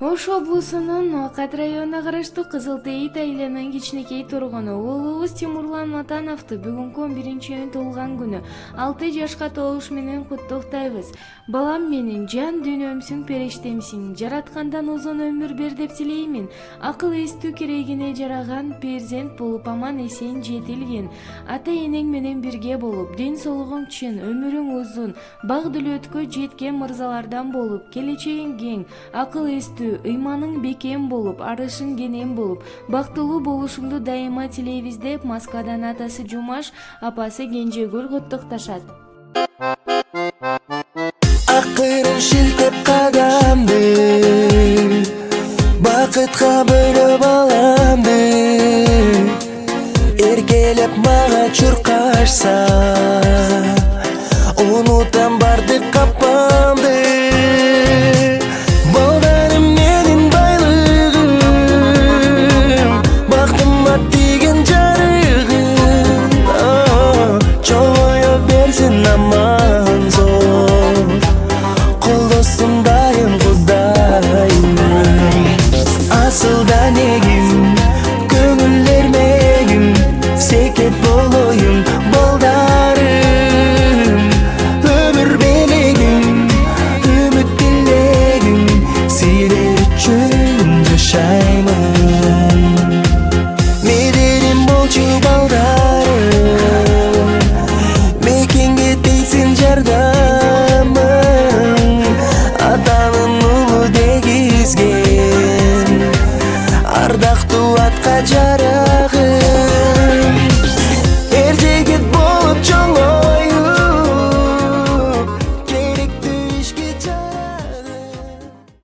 Ош облусунун Акат районуна караштуу Кызылтейит айылынын кичинекей тургуну уулубуз Тимурлан Матановду бүгүнкү 11-июнь туулган күнү 6 жашка толуш менен куттуктайбыз. Балам менин жан дүйнөмсүң, периштемсиң, жараткандан узун өмүр бер деп тилеймин. Акыл эстүү керегине жараган перзент болуп аман эсен жетилгин. Ата энең менен бирге болуп, ден соолугуң чын, өмүрүң узун, бак дөлөткө жеткен мырзалардан болуп, келечегиң кең, акыл эстүү, ыйманың бекем болуп, арышың кенен болуп, бактылуу болушуңду дайыма тилейбиз деп Москвадан атасы Жумаш, апасы Кенжегүл куттукташат. Акырын шилтеп кадамды, бакытка